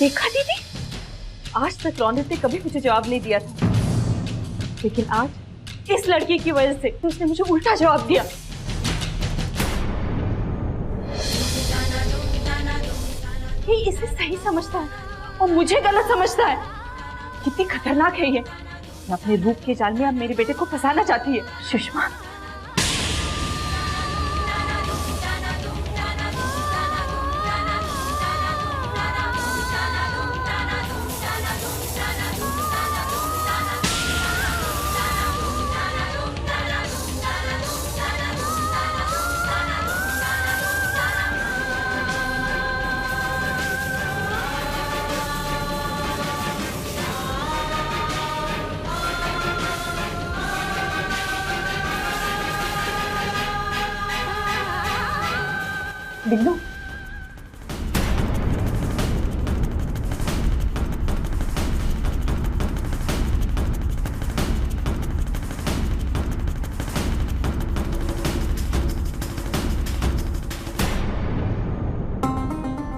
देखा दीदी, आज तक रौनक ने कभी मुझे जवाब नहीं दिया था, लेकिन आज इस लड़की की वजह से उसने मुझे उल्टा जवाब दिया। ये इसे सही समझता है और मुझे गलत समझता है। कितनी खतरनाक है ये अपने रूप के जाल में अब मेरे बेटे को फंसाना चाहती है। सुषमा, बिल्लू,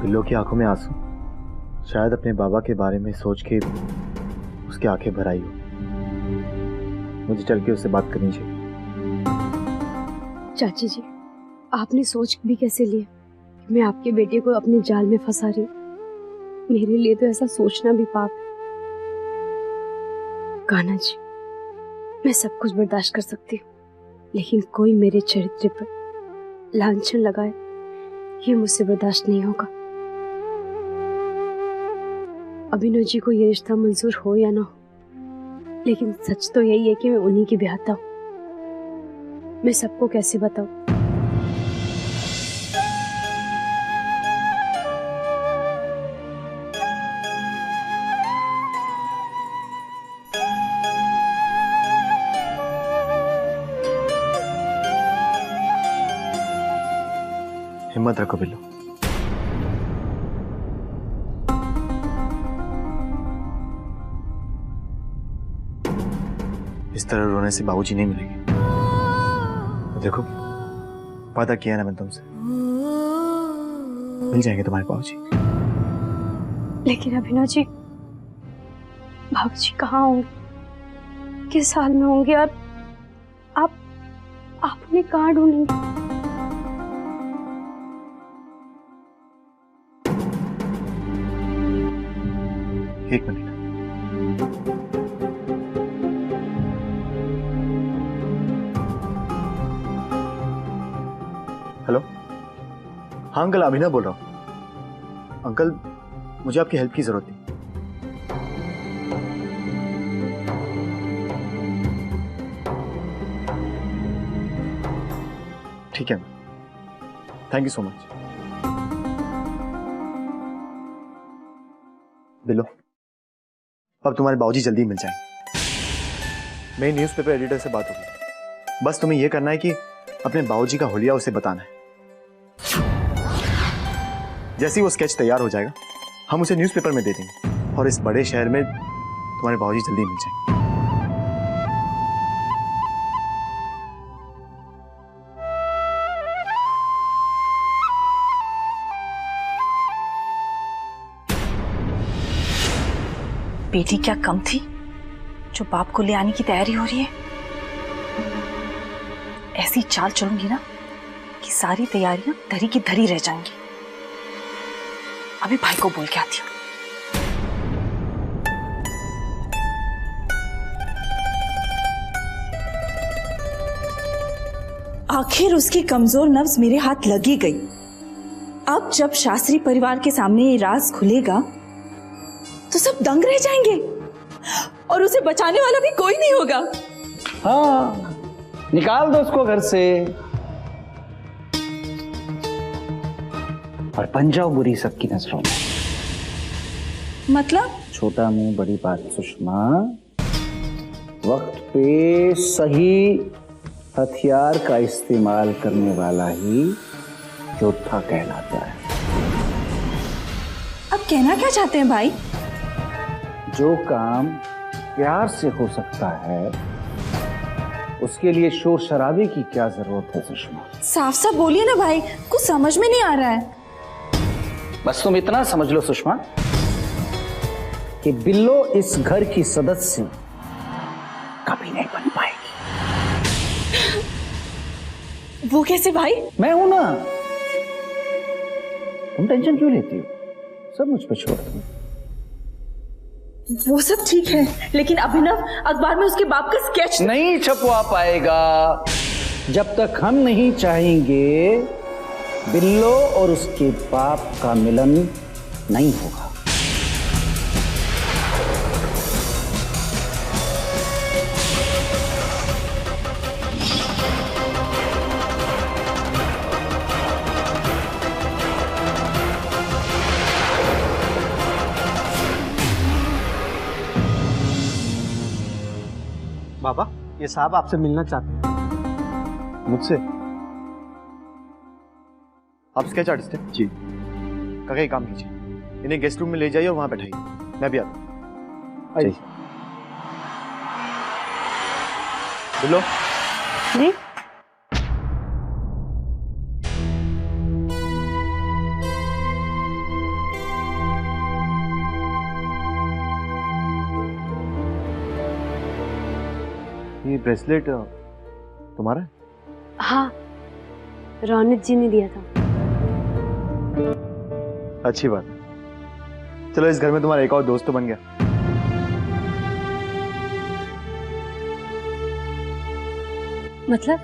बिल्लो की आंखों में आंसू, शायद अपने बाबा के बारे में सोच के उसकी आंखें भर आई हो। मुझे चल के उससे बात करनी चाहिए। चाची जी, आपने सोच भी कैसे लिया कि मैं आपके बेटे को अपने जाल में फंसा रही हूँ? मेरे लिए तो ऐसा सोचना भी पाप है। कान्हा जी, मैं सब कुछ बर्दाश्त कर सकती हूँ, लेकिन कोई मेरे चरित्र पर लांछन लगाए, ये मुझसे बर्दाश्त नहीं होगा। अभिनव जी को ये रिश्ता मंजूर हो या ना हो, लेकिन सच तो यही है कि मैं उन्हीं की ब्याहता हूँ। मैं सबको कैसे बताऊं? हिम्मत रखो बिल्लो। इस तरह रोने से बाबूजी नहीं मिलेंगे। देखो, वादा किया ना मैं तुमसे, मिल जाएंगे तुम्हारे बाबूजी। लेकिन अभिनव जी, बाबूजी कहाँ होंगे, किस हाल में होंगे, और आप उन्हें कहाँ ढूंढेंगे? एक मिनट। हेलो, हाँ अंकल, अभिनव बोल रहा हूँ। अंकल, मुझे आपकी हेल्प की जरूरत थी। ठीक है, थैंक यू सो मच। बिल्लो, अब तुम्हारे बाबूजी जल्दी मिल जाएंगे। मेरी न्यूज़पेपर एडिटर से बात होगी। बस तुम्हें यह करना है कि अपने बाबूजी का हुलिया उसे बताना है। जैसे ही वो स्केच तैयार हो जाएगा, हम उसे न्यूज़पेपर में दे देंगे और इस बड़े शहर में तुम्हारे बाबूजी जल्दी मिल जाएंगे। बेटी क्या कम थी जो बाप को ले आने की तैयारी हो रही है। ऐसी चाल चलूंगी ना कि सारी तैयारियां धरी की धरी रह जाएंगी। अभी भाई को बोल के आती हूँ। आखिर उसकी कमजोर नब्ज मेरे हाथ लगी गई। अब जब शास्त्री परिवार के सामने ये राज खुलेगा तो सब दंग रह जाएंगे और उसे बचाने वाला भी कोई नहीं होगा। हाँ, निकाल दो उसको घर से और बन जाओ बुरी सबकी नजरों में। मतलब? छोटा मुंह बड़ी बात सुषमा। वक्त पे सही हथियार का इस्तेमाल करने वाला ही योद्धा कहलाता है। अब कहना क्या चाहते हैं भाई? जो काम प्यार से हो सकता है उसके लिए शोर शराबे की क्या जरूरत है सुषमा? साफ साफ बोलिए ना भाई, कुछ समझ में नहीं आ रहा है। बस तुम इतना समझ लो सुषमा, कि बिल्लो इस घर की सदस्य कभी नहीं बन पाएगी। वो कैसे भाई? मैं हूं ना, तुम टेंशन क्यों लेती हो? सब मुझ पर छोड़ दो। वो सब ठीक है, लेकिन अभिनव अखबार में उसके बाप का स्केच नहीं छपवा पाएगा जब तक हम नहीं चाहेंगे बिल्लो और उसके बाप का मिलन नहीं होगा। बाबा, ये साहब आपसे मिलना चाहते हैं। मुझसे? आप स्केच आर्टिस्ट हैं? जी। काका एक काम कीजिए, इन्हें गेस्ट रूम में ले जाइए और वहां बैठाइए, मैं भी आता हूँ। आइए। बिल्लो, नहीं, ये ब्रेसलेट तुम्हारा है? हाँ, रौनक जी ने दिया था। अच्छी बात है। चलो, इस घर में तुम्हारा एक और दोस्त तो बन गया। मतलब?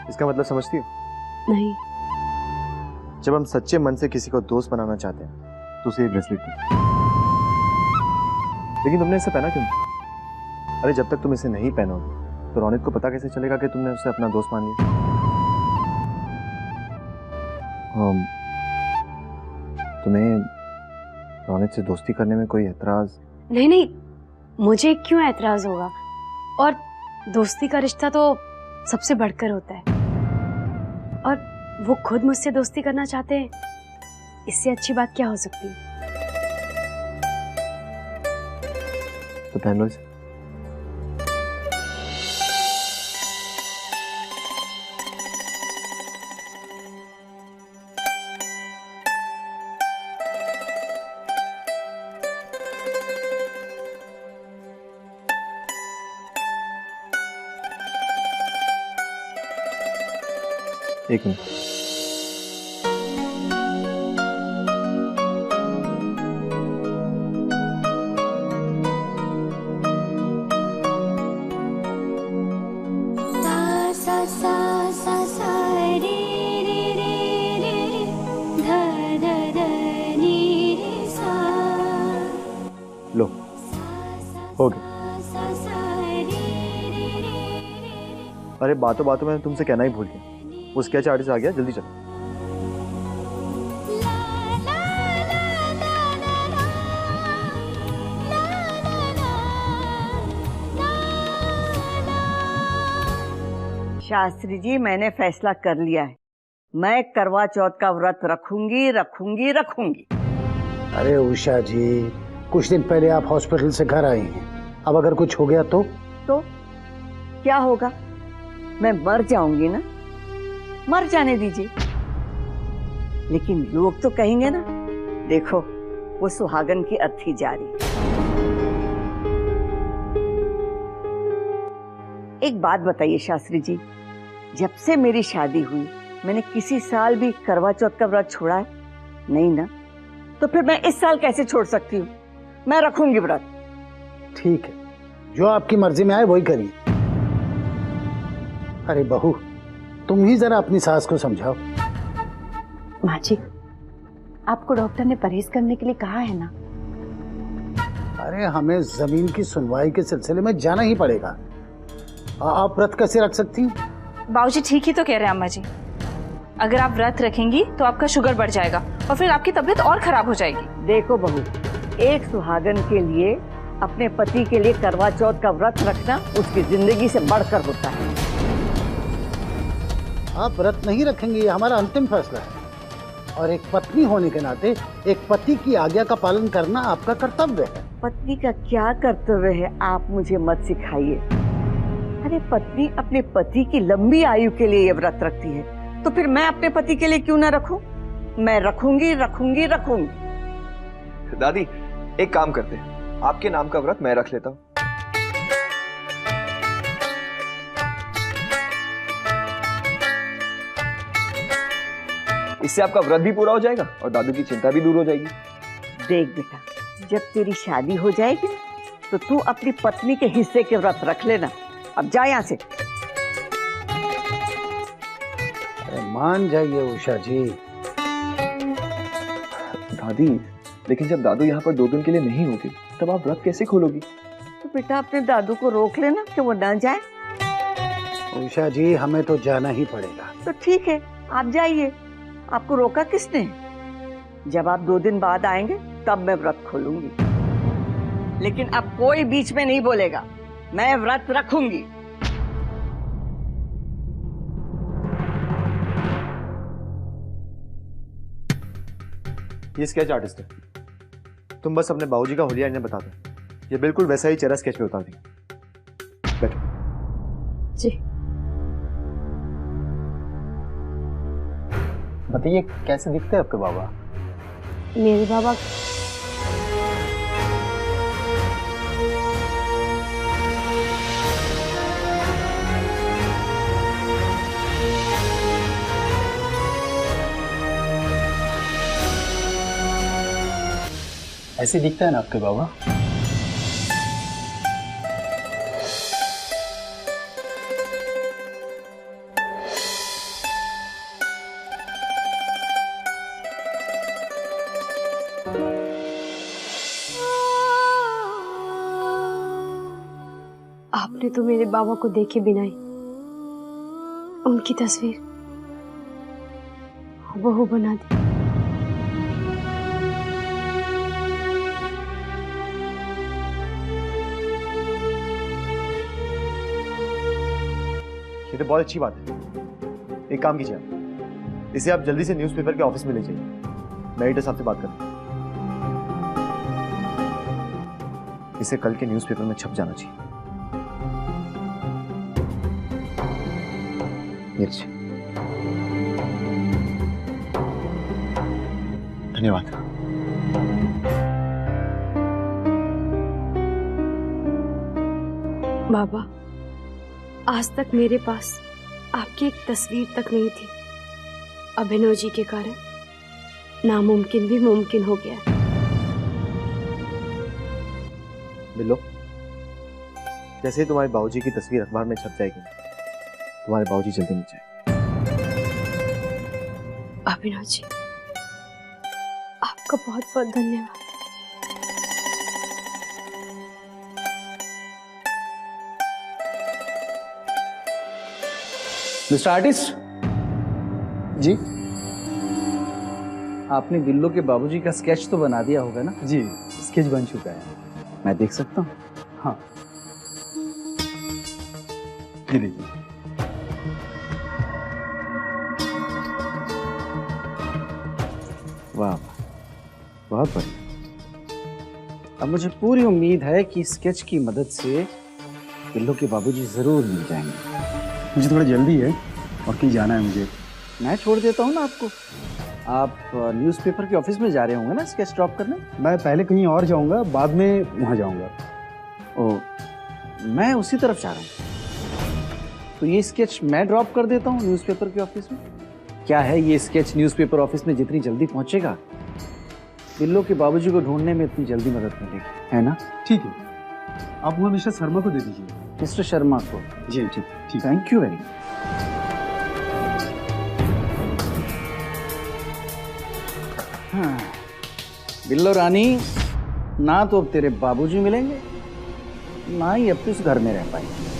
इसका मतलब समझती हो? नहीं। जब हम सच्चे मन से किसी को दोस्त बनाना चाहते हैं तो उसे ये ब्रेसलेट दो। लेकिन तुमने इसे पहना क्यों? अरे जब तक तुम इसे नहीं पहनोगे तो रौनक को पता कैसे चलेगा कि तुमने उसे अपना दोस्त मान लिया? तुम्हें रौनक से दोस्ती करने में कोई एतराज? नहीं नहीं, मुझे क्यों एतराज होगा? और दोस्ती का रिश्ता तो सबसे बढ़कर होता है, और वो खुद मुझसे दोस्ती करना चाहते हैं, इससे अच्छी बात क्या हो सकती है? तो पहन लो इसे। एक मिनट। लो, हो गया। अरे बातों बातों में तुमसे कहना ही भूल गया, वो स्केच आर्टिस्ट आ गया, जल्दी चलो। शास्त्री जी, मैंने फैसला कर लिया है, मैं करवा चौथ का व्रत रखूंगी रखूंगी रखूंगी। अरे उषा जी, कुछ दिन पहले आप हॉस्पिटल से घर आई हैं, अब अगर कुछ हो गया तो क्या होगा? मैं मर जाऊंगी ना, मर जाने दीजिए। लेकिन लोग तो कहेंगे ना, देखो वो सुहागन की अर्थी जारी। एक बात बताइए शास्त्री जी, जब से मेरी शादी हुई मैंने किसी साल भी करवा चौथ का व्रत छोड़ा है? नहीं ना, तो फिर मैं इस साल कैसे छोड़ सकती हूँ? मैं रखूंगी व्रत। ठीक है, जो आपकी मर्जी में आए वही करिए। अरे बहू, तुम ही जरा अपनी सास को समझाओ। माँ जी, आपको डॉक्टर ने परहेज करने के लिए कहा है ना? अरे हमें जमीन की सुनवाई के सिलसिले में जाना ही पड़ेगा। आप व्रत कैसे रख सकती हैं? बाबूजी ठीक ही तो कह रहे हैं अम्मा जी, अगर आप व्रत रखेंगी तो आपका शुगर बढ़ जाएगा और फिर आपकी तबीयत और खराब हो जाएगी। देखो बहू, एक सुहागन के लिए अपने पति के लिए करवा चौथ का व्रत रखना उसकी जिंदगी से बढ़कर होता है। आप व्रत नहीं रखेंगे, ये हमारा अंतिम फैसला है, और एक पत्नी होने के नाते एक पति की आज्ञा का पालन करना आपका कर्तव्य है। पत्नी का क्या कर्तव्य है आप मुझे मत सिखाइए। अरे पत्नी अपने पति की लंबी आयु के लिए ये व्रत रखती है, तो फिर मैं अपने पति के लिए क्यों ना रखूं? मैं रखूंगी रखूंगी रखूंगी। दादी एक काम करते हैं, आपके नाम का व्रत मैं रख लेता हूँ। इससे आपका व्रत भी पूरा हो जाएगा और दादू की चिंता भी दूर हो जाएगी। देख बेटा, जब तेरी शादी हो जाएगी तो तू अपनी पत्नी के हिस्से के व्रत रख लेना। अब जा यहाँ से। अरे मान जाइए उषा जी। दादी लेकिन जब दादू यहाँ पर 2 दिन के लिए नहीं होगी तब आप व्रत कैसे खोलोगी? तो बेटा अपने दादू को रोक लेना कि वो ना जाए। उषा जी हमें तो जाना ही पड़ेगा। तो ठीक है, आप जाइए। आपको रोका किसने? जब आप 2 दिन बाद आएंगे तब मैं व्रत खोलूंगी, लेकिन अब कोई बीच में नहीं बोलेगा। मैं व्रत रखूंगी। ये स्केच आर्टिस्ट है, तुम बस अपने बाबूजी का होलिया इन्हें बता दो, ये बिल्कुल वैसा ही चेहरा स्केच में उतार देंगे। बैठो। जी बताइए कैसे दिखते हैं आपके बाबा? मेरे बाबा ऐसे दिखता है ना आपके बाबा? आपने तो मेरे बाबा को देखे बिना ही उनकी तस्वीर हूबहू बना दी। ये तो बहुत अच्छी बात है। एक काम कीजिए, इसे आप जल्दी से न्यूज़पेपर के ऑफिस में ले जाइए, मैं एडिटर साहब से बात करूँ। इसे कल के न्यूज़पेपर में छप जाना चाहिए। धन्यवाद। बाबा, आज तक मेरे पास आपकी एक तस्वीर तक नहीं थी। अभिनव जी के कारण नामुमकिन भी मुमकिन हो गया। बिल्लो, जैसे ही तुम्हारे बाबूजी की तस्वीर अखबार में छप जाएगी, तुम्हारे बाबूजी जल्दी मिल जाएंगे। अभिनव जी, आपका बहुत बहुत धन्यवाद। मिस्टर आर्टिस्ट जी आपने बिल्लो के बाबूजी का स्केच तो बना दिया होगा ना? जी स्केच बन चुका है। मैं देख सकता हूँ? हाँ ये देखिए। वाह बहुत बढ़िया। अब मुझे पूरी उम्मीद है कि स्केच की मदद से बिल्लो के बाबूजी जरूर मिल जाएंगे। मुझे थोड़ा जल्दी है और कहीं जाना है मुझे। मैं छोड़ देता हूँ ना आपको। आप न्यूज़पेपर के ऑफिस में जा रहे होंगे ना स्केच ड्रॉप करने? मैं पहले कहीं और जाऊंगा, बाद में वहां जाऊंगा। ओ, मैं उसी तरफ जा रहा हूँ। तो ये स्केच मैं ड्रॉप कर देता हूँ न्यूज़पेपर के ऑफिस में। क्या है, ये स्केच न्यूज़पेपर ऑफिस में जितनी जल्दी पहुंचेगा, बिल्लो के बाबूजी को ढूंढने में इतनी जल्दी मदद मिलेगी, है ना? ठीक है, आप वो मिस्टर शर्मा को दे दीजिए। मिस्टर शर्मा को? जी ठीक ठीक। Thank you very much. हाँ, बिल्लो रानी, ना तो अब तेरे बाबूजी मिलेंगे, ना ही अब तो इस घर में रह पाएंगे।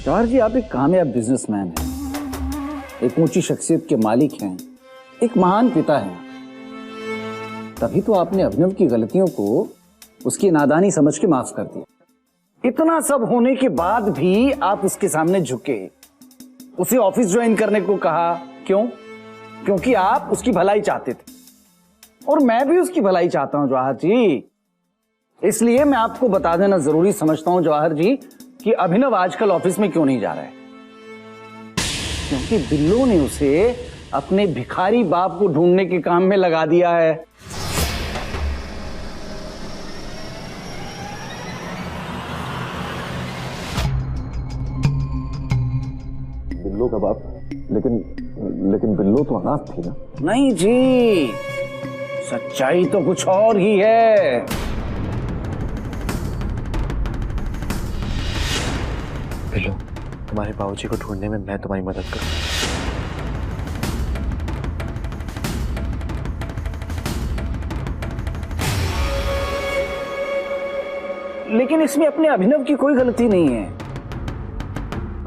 जवाहर जी, आप एक कामयाब बिजनेसमैन हैं, एक ऊंची शख्सियत के मालिक हैं, एक महान पिता हैं। तभी तो आपने अभिनव की गलतियों को उसकी नादानी समझ के माफ कर दिया। इतना सब होने के बाद भी आप उसके सामने झुके, उसे ऑफिस ज्वाइन करने को कहा। क्यों? क्योंकि आप उसकी भलाई चाहते थे, और मैं भी उसकी भलाई चाहता हूं जवाहर जी। इसलिए मैं आपको बता देना जरूरी समझता हूं जवाहर जी कि अभिनव आजकल ऑफिस में क्यों नहीं जा रहा है। क्योंकि बिल्लो ने उसे अपने भिखारी बाप को ढूंढने के काम में लगा दिया है। बिल्लो का बाप, लेकिन बिल्लो तो अनाथ थी ना। नहीं जी, सच्चाई तो कुछ और ही है। बिल्लो, तुम्हारे बाबूजी को ढूंढने में मैं तुम्हारी मदद करूं। लेकिन इसमें अपने अभिनव की कोई गलती नहीं है।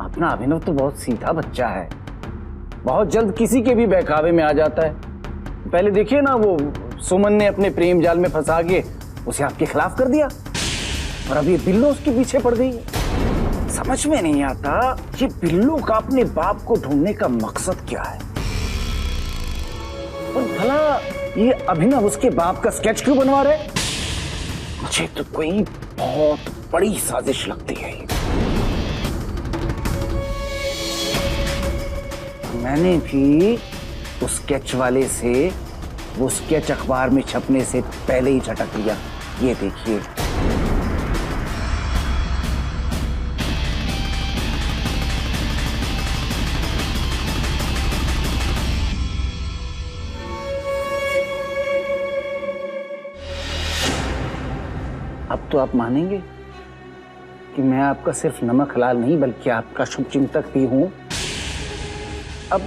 अपना अभिनव तो बहुत सीधा बच्चा है, बहुत जल्द किसी के भी बहकावे में आ जाता है। पहले देखिए ना, वो सुमन ने अपने प्रेम जाल में फंसा के उसे आपके खिलाफ कर दिया, और अब ये बिल्लो उसके पीछे पड़ गई। समझ में नहीं आता ये बिल्लो का अपने बाप को ढूंढने का मकसद क्या है, और भला ये अभिनव उसके बाप का स्केच क्यों बनवा रहे? मुझे तो कोई बहुत बड़ी साजिश लगती है ये। मैंने भी उस स्केच वाले से वो स्केच अखबार में छपने से पहले ही झटक लिया। ये देखिए, अब तो आप मानेंगे कि मैं आपका सिर्फ नमक हलाल नहीं बल्कि आपका शुभचिंतक भी हूं। अब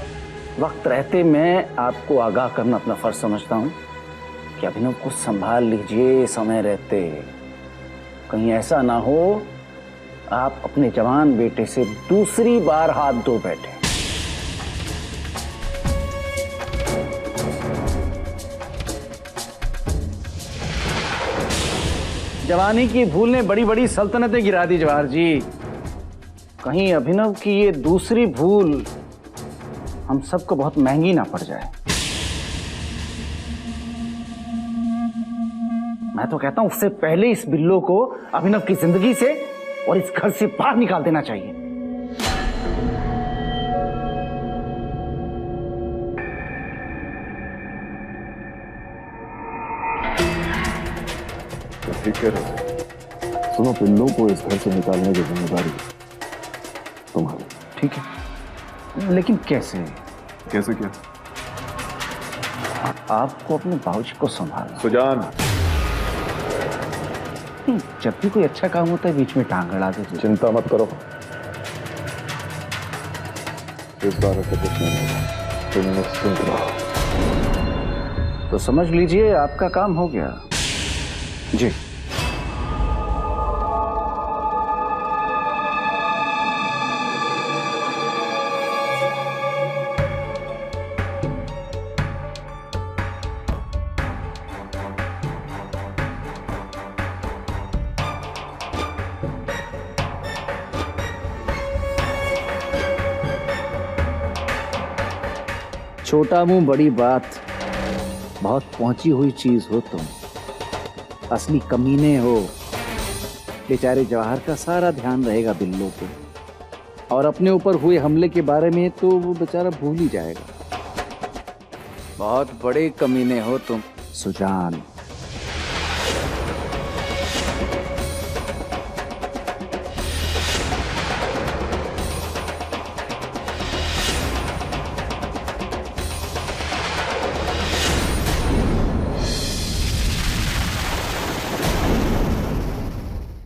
वक्त रहते मैं आपको आगाह करना अपना फर्ज समझता हूं कि अभिनव को संभाल लीजिए समय रहते। कहीं ऐसा ना हो आप अपने जवान बेटे से दूसरी बार हाथ धो बैठे। जवानी की भूल ने बड़ी बड़ी सल्तनतें गिरा दी जवाहर जी। कहीं अभिनव की ये दूसरी भूल हम सबको बहुत महंगी ना पड़ जाए। मैं तो कहता हूं उससे पहले इस बिल्लो को अभिनव की जिंदगी से और इस घर से बाहर निकाल देना चाहिए। ठीक है, सुनो, बिल्लो को इस घर से निकालने की जिम्मेदारी तुम्हारी। ठीक है, लेकिन कैसे? कैसे क्या? आपको अपने बाबूजी को संभालना। सुजान, जब भी कोई अच्छा काम होता है बीच में टांग अड़ा देते। चिंता मत करो, इस बार ऐसा कुछ नहीं होगा, तुम निश्चिंत रहो। तो समझ लीजिए आपका काम हो गया जी। छोटा मुंह बड़ी बात, बहुत पहुंची हुई चीज हो तुम, असली कमीने हो। बेचारे जवाहर का सारा ध्यान रहेगा बिल्लो पे, और अपने ऊपर हुए हमले के बारे में तो वो बेचारा भूल ही जाएगा। बहुत बड़े कमीने हो तुम सुजान।